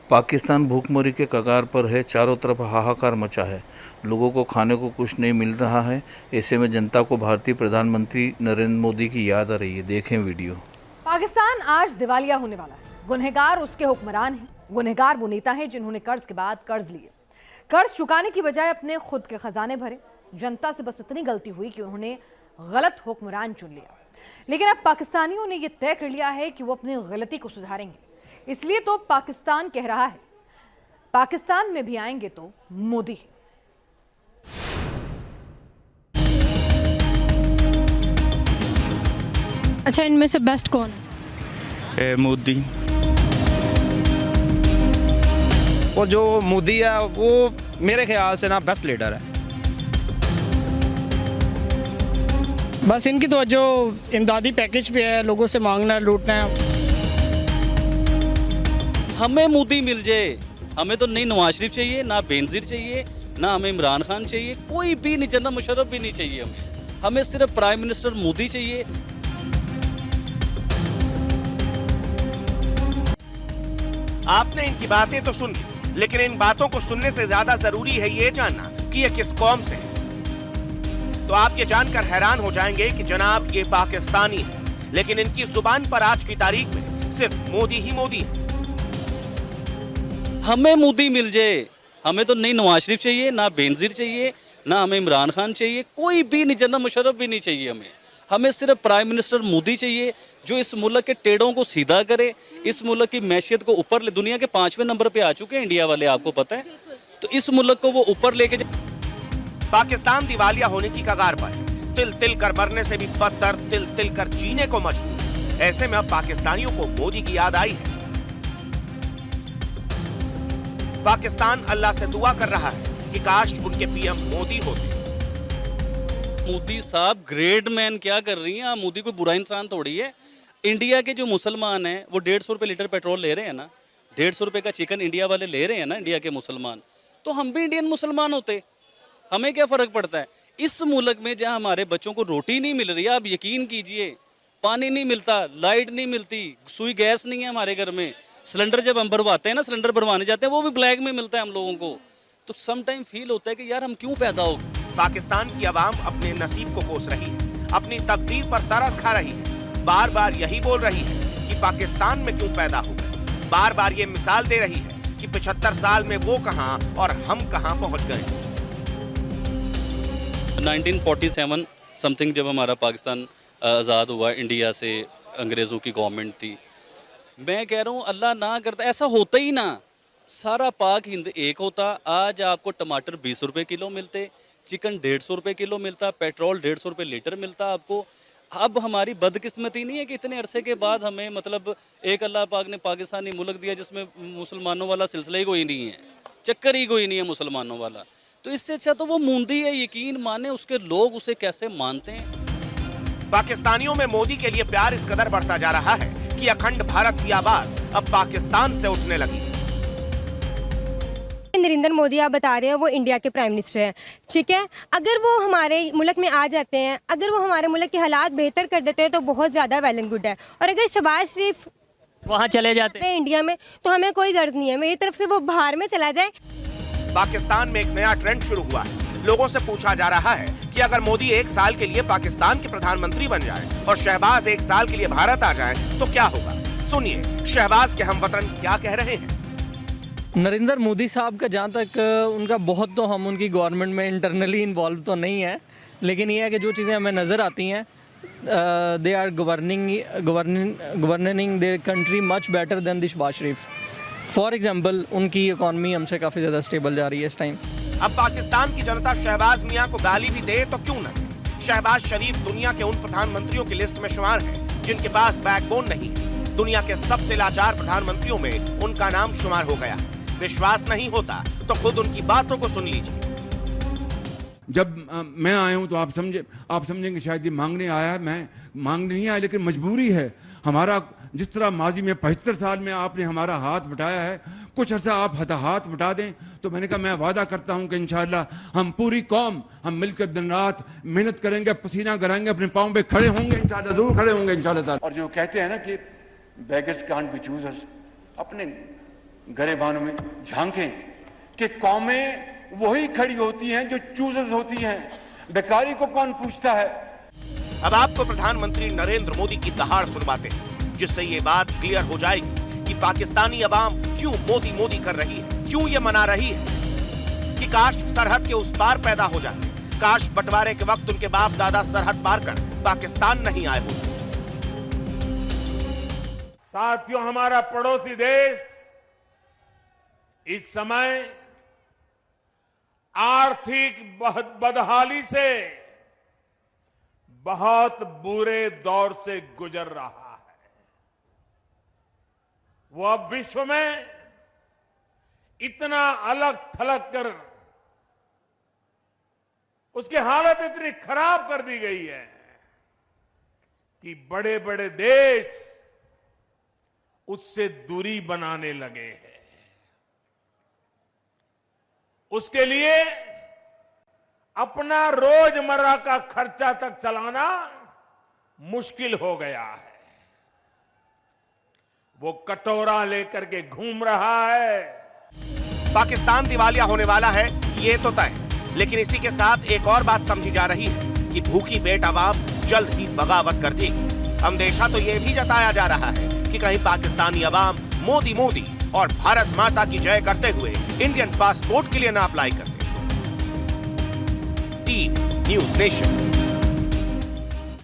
पाकिस्तान भूखमरी के कगार पर है। चारों तरफ हाहाकार मचा है। लोगों को खाने को कुछ नहीं मिल रहा है। ऐसे में जनता को भारतीय प्रधानमंत्री नरेंद्र मोदी की याद आ रही है। देखें वीडियो। पाकिस्तान आज दिवालिया होने वाला है। गुनहगार उसके हुक्मरान हैं। गुनहगार वो नेता हैं जिन्होंने कर्ज के बाद कर्ज लिए, कर्ज चुकाने की बजाय अपने खुद के खजाने भरे। जनता से बस इतनी गलती हुई कि उन्होंने गलत हुक्मरान चुन लिया। लेकिन अब पाकिस्तानियों ने यह तय कर लिया है कि वो अपनी गलती को सुधारेंगे। इसलिए तो पाकिस्तान कह रहा है, पाकिस्तान में भी आएंगे तो मोदी है। अच्छा, इनमें से बेस्ट कौन है? मोदी। और जो मोदी है वो मेरे ख्याल से ना बेस्ट लीडर है। बस इनकी तो जो इमदादी पैकेज पे है, लोगों से मांगना लूटना है। हमें मोदी मिल जाए, हमें तो नहीं नवाज शरीफ चाहिए, ना बेनजीर चाहिए, ना हमें इमरान खान चाहिए, कोई भी नहीं, जनरल मुशर्रफ भी नहीं चाहिए। हमें सिर्फ प्राइम मिनिस्टर मोदी चाहिए। आपने इनकी बातें तो सुन ली, लेकिन इन बातों को सुनने से ज्यादा जरूरी है ये जानना कि ये किस कौम से है। तो आप ये जानकर हैरान हो जाएंगे कि जनाब ये पाकिस्तानी है, लेकिन इनकी जुबान पर आज की तारीख में सिर्फ मोदी ही मोदी है। हमें मोदी मिल जाए, हमें तो नहीं नवाज शरीफ चाहिए, ना बेनजीर चाहिए, ना हमें इमरान खान चाहिए, कोई भी नहीं, जनरल मुशर्रफ भी नहीं चाहिए। हमें सिर्फ प्राइम मिनिस्टर मोदी चाहिए जो इस मुल्क के टेढ़ों को सीधा करे, इस मुल्क की मैशियत को ऊपर ले। दुनिया के 5वें नंबर पे आ चुके हैं इंडिया वाले, आपको पता है। तो इस मुल्क को वो ऊपर लेके पाकिस्तान दिवालिया होने की कगार पर है। तिल तिल कर मरने से भी बदतर तिल तिल कर जीने को मजबूर। ऐसे में अब पाकिस्तानियों को मोदी की याद आई है। पाकिस्तान अल्लाह से दुआ कर रहा है कि काश उनके पीएम मोदी होते। मोदी साहब ग्रेट मैन क्या कर रही हैं आप? मोदी कोई बुरा इंसान थोड़ी है। इंडिया के जो मुसलमान हैं वो 150 रुपये लीटर पेट्रोल ले रहे हैं ना, 150 रुपये का चिकन इंडिया वाले ले रहे हैं ना, इंडिया के मुसलमान। तो हम भी इंडियन मुसलमान होते, हमें क्या फ़र्क पड़ता है? इस मुल्क में जहाँ हमारे बच्चों को रोटी नहीं मिल रही है, आप यकीन कीजिए, पानी नहीं मिलता, लाइट नहीं मिलती, सुई गैस नहीं है हमारे घर में, सिलेंडर जब हम भरवाते हैं ना, सिलेंडर भरवाने जाते हैं वो भी ब्लैक में मिलता है हम लोगों को। तो सम टाइम फील होता है कि यार हम क्यों पैदा हो। पाकिस्तान की आवाम अपने नसीब को कोस रही है, अपनी तकदीर पर तरस खा रही है। बार बार यही बोल रही है कि पाकिस्तान में क्यों पैदा हो गए। बार बार ये मिसाल दे रही है कि 75 साल में वो कहां और हम कहां पहुंच गए। 1947 समथिंग जब हमारा पाकिस्तान आज़ाद हुआ इंडिया से, अंग्रेज़ों की गवर्नमेंट थी। मैं कह रहा हूँ अल्लाह ना करता ऐसा होता ही ना, सारा पाक हिंद एक होता। आज आपको टमाटर 20 रुपये किलो मिलते, चिकन 150 रुपये किलो मिलता, पेट्रोल 150 रुपये लीटर मिलता आपको। अब हमारी बदकिस्मती नहीं है कि इतने अरसे के बाद हमें मतलब एक अल्लाह पाक ने पाकिस्तानी मुल्क दिया जिसमें मुसलमानों वाला सिलसिला ही कोई नहीं है, चक्कर ही कोई नहीं है मुसलमानों वाला। तो इससे अच्छा तो वो मूंदी है, यकीन माने उसके लोग उसे कैसे मानते हैं। पाकिस्तानियों में मोदी के लिए प्यार इस कदर बढ़ता जा रहा है कि अखंड भारत की आवाज अब पाकिस्तान से उठने लगी। नरेंद्र मोदी आप बता रहे हैं वो इंडिया के प्राइम मिनिस्टर हैं, ठीक है। अगर वो हमारे मुल्क में आ जाते हैं, अगर वो हमारे मुल्क के हालात बेहतर कर देते हैं तो बहुत ज़्यादा वेल एंड गुड है। और अगर शहबाज शरीफ वहाँ चले जाते हैं इंडिया में तो हमें कोई गर्ज नहीं है, मेरी तरफ से वो बाहर में चला जाए। पाकिस्तान में एक नया ट्रेंड शुरू हुआ है। लोगों से पूछा जा रहा है कि अगर मोदी 1 साल के लिए पाकिस्तान के प्रधानमंत्री बन जाए और शहबाज 1 साल के लिए भारत आ जाए तो क्या होगा। सुनिए शहबाज के हमवतन क्या कह रहे हैं। नरेंद्र मोदी साहब का जहाँ तक उनका बहुत तो हम उनकी गवर्नमेंट में इंटरनली इन्वॉल्व तो नहीं है, लेकिन ये है कि जो चीज़ें हमें नज़र आती हैं, they are governing their country much better than Shahbaz Sharif. For example उनकी इकॉनमी हमसे काफ़ी ज़्यादा स्टेबल जा रही है इस टाइम। अब पाकिस्तान की जनता शहबाज मियां को गाली भी दे तो क्यों न दे। शहबाज शरीफ दुनिया के उन प्रधानमंत्रियों की लिस्ट में शुमार है जिनके पास बैकबोन नहीं है। दुनिया के सबसे लाचार प्रधानमंत्रियों में उनका नाम शुमार हो गया। विश्वास नहीं होता तो खुद उनकी बातों को सुन लीजिए। जब मैं आया हूं तो आप समझेंगे शायद ये मांगने आया है। मैं मांगने नहीं आया, लेकिन मजबूरी है हमारा। जिस तरह माजी में 75 साल में आपने हमारा हाथ बटाया है, कुछ अर्सा आप हाथ बटा दें तो मैंने कहा मैं वादा करता हूं कि इंशाअल्लाह हम पूरी कौम हम मिलकर दिन रात मेहनत करेंगे, पसीना कराएंगे, अपने पाँव पे खड़े होंगे, इंशाअल्लाह जरूर खड़े होंगे इंशाअल्लाह। और जो कहते हैं ना कि बेगर्स कांट बी चूजर्स, अपने गरेबानों में झांकें कि कौमें वही खड़ी होती हैं जो चूजर्स होती हैं, बेकारी को कौन पूछता है। अब आपको प्रधानमंत्री नरेंद्र मोदी की दहाड़ सुनवाते हैं, जिससे ये बात क्लियर हो जाएगी कि पाकिस्तानी अवाम क्यों मोदी मोदी कर रही है, क्यों ये मना रही है कि काश सरहद के उस पार पैदा हो जाते, काश बंटवारे के वक्त उनके बाप दादा सरहद पार कर पाकिस्तान नहीं आए होते। साथियों, हमारा पड़ोसी देश इस समय आर्थिक बदहाली से बहुत बुरे दौर से गुजर रहा है। वो अब विश्व में इतना अलग थलग कर उसकी हालत इतनी खराब कर दी गई है कि बड़े बड़े देश उससे दूरी बनाने लगे हैं। उसके लिए अपना रोजमर्रा का खर्चा तक चलाना मुश्किल हो गया है। वो कटोरा लेकर के घूम रहा है। पाकिस्तान दिवालिया होने वाला है, ये तो तय है, लेकिन इसी के साथ एक और बात समझी जा रही है कि भूखी पेट अवाम जल्द ही बगावत कर देगी। अंदेशा तो ये भी जताया जा रहा है कि कहीं पाकिस्तानी अवाम मोदी मोदी और भारत माता की जय करते हुए इंडियन पासपोर्ट के लिए ना अप्लाई करते। Team news nation.